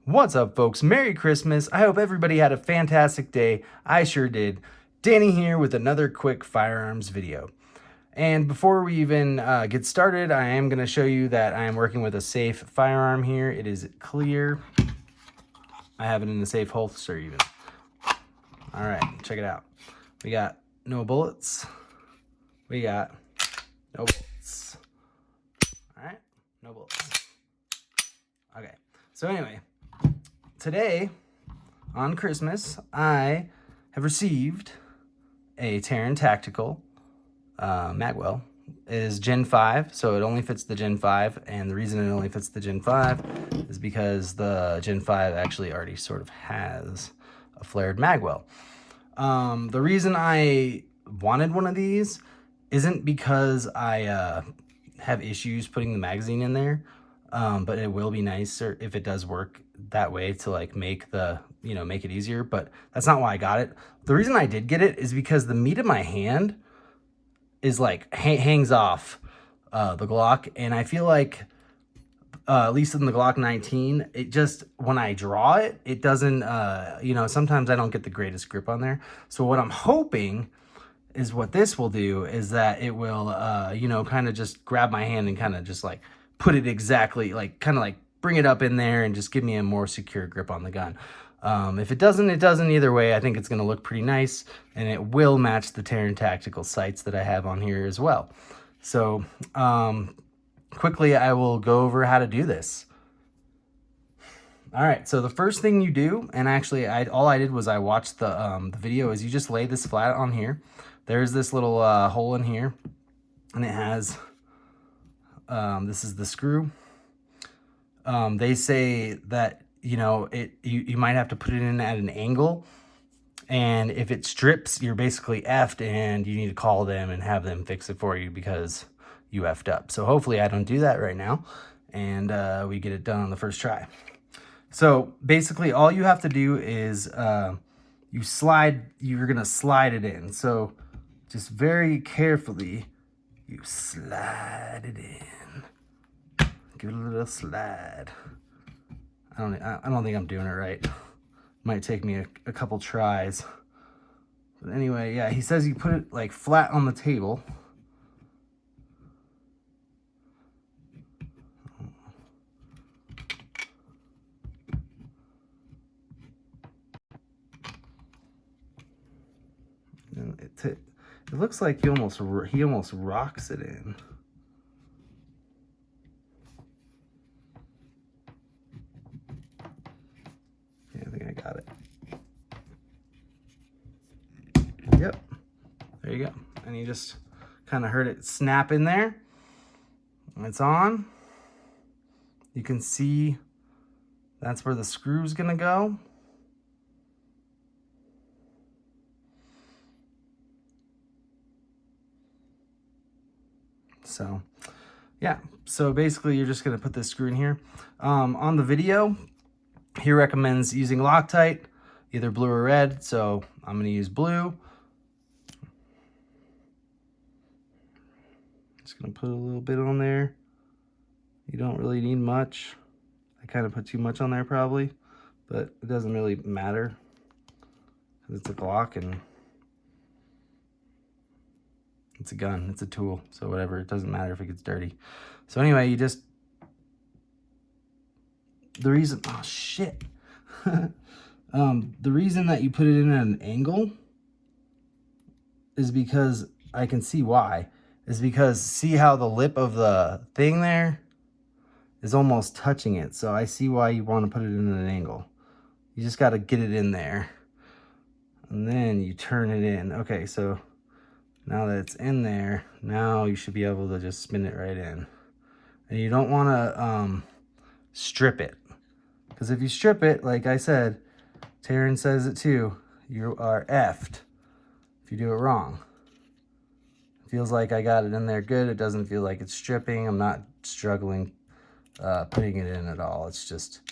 What's up, folks? Merry Christmas. I hope everybody had a fantastic day. I sure did. Danny here with another quick firearms video. And before we even get started, I am going to show you that I am working with a safe firearm here. It is clear. I have it in the safe holster even. All right, check it out. We got no bullets. We got no bullets. All right, no bullets. Okay, so anyway, today on Christmas, I have received a Taran Tactical Magwell. It is Gen 5, so it only fits the Gen 5, and the reason it only fits the Gen 5 is because the Gen 5 actually already sort of has a flared Magwell. The reason I wanted one of these isn't because I have issues putting the magazine in there, but it will be nicer if it does work that way to like make the, make it easier, but that's not why I got it. The reason I did get it is because the meat of my hand is like hangs off the Glock, and I feel like at least in the Glock 19, it just, when I draw it, it doesn't, sometimes I don't get the greatest grip on there. So what I'm hoping is what this will do is that it will, kind of just grab my hand and kind of just like put it exactly, like kind of like bring it up in there and just give me a more secure grip on the gun. If it doesn't, it doesn't. Either way, I think it's going to look pretty nice, and it will match the Taran Tactical sights that I have on here as well. So quickly, I will go over how to do this. All right, so the first thing you do, and actually all I did was I watched the video, is you just lay this flat on here. There's this little hole in here, and it has, this is the screw. They say that, you might have to put it in at an angle, and if it strips, you're basically effed, and you need to call them and have them fix it for you because you effed up. So hopefully I don't do that right now, and we get it done on the first try. So basically all you have to do is you're gonna slide it in. So just very carefully, you slide it in. Give it a little slide. I don't think I'm doing it right. Might take me a couple tries. But anyway, yeah, he says you put it like flat on the table. And it looks like he almost rocks it in. Yeah, I think I got it. Yep, there you go. And you just kind of heard it snap in there. It's on. You can see that's where the screw's gonna go. So yeah, so basically you're just gonna put this screw in here. On the video, he recommends using Loctite, either blue or red, so I'm gonna use blue. Just gonna put a little bit on there. You don't really need much. I kind of put too much on there probably, but it doesn't really matter because it's a Glock and it's a gun, it's a tool, so whatever, it doesn't matter if it gets dirty. So anyway, you just, the reason, oh shit. The reason that you put it in at an angle is because, I can see why, is because see how the lip of the thing there is almost touching it. So I see why you want to put it in at an angle. You just got to get it in there and then you turn it in. Okay, so now that it's in there, now you should be able to just spin it right in. And you don't want to strip it, because if you strip it, like I said, Taran says it too, you are effed if you do it wrong. It feels like I got it in there good. It doesn't feel like it's stripping. I'm not struggling putting it in at all. It's just,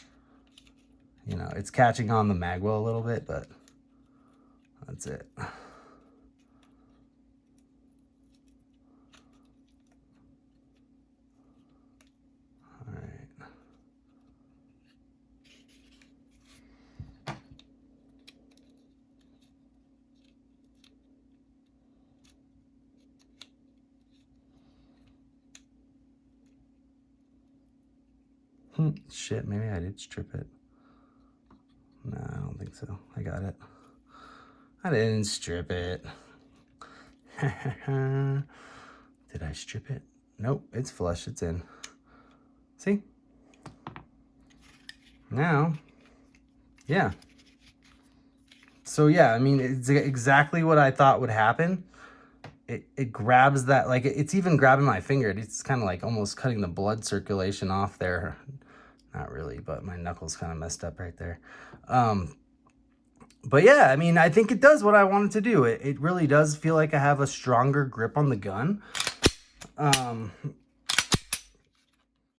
it's catching on the Magwell a little bit, but that's it. Shit, maybe I did strip it. No, I don't think so. I got it. I didn't strip it. Did I strip it? Nope, it's flush. It's in. See? Now, yeah. So yeah, I mean, it's exactly what I thought would happen. It grabs that, like, it's even grabbing my finger. It's kind of like almost cutting the blood circulation off there. Not really, but my knuckle's kind of messed up right there. But yeah, I mean, I think it does what I wanted to do. It really does feel like I have a stronger grip on the gun.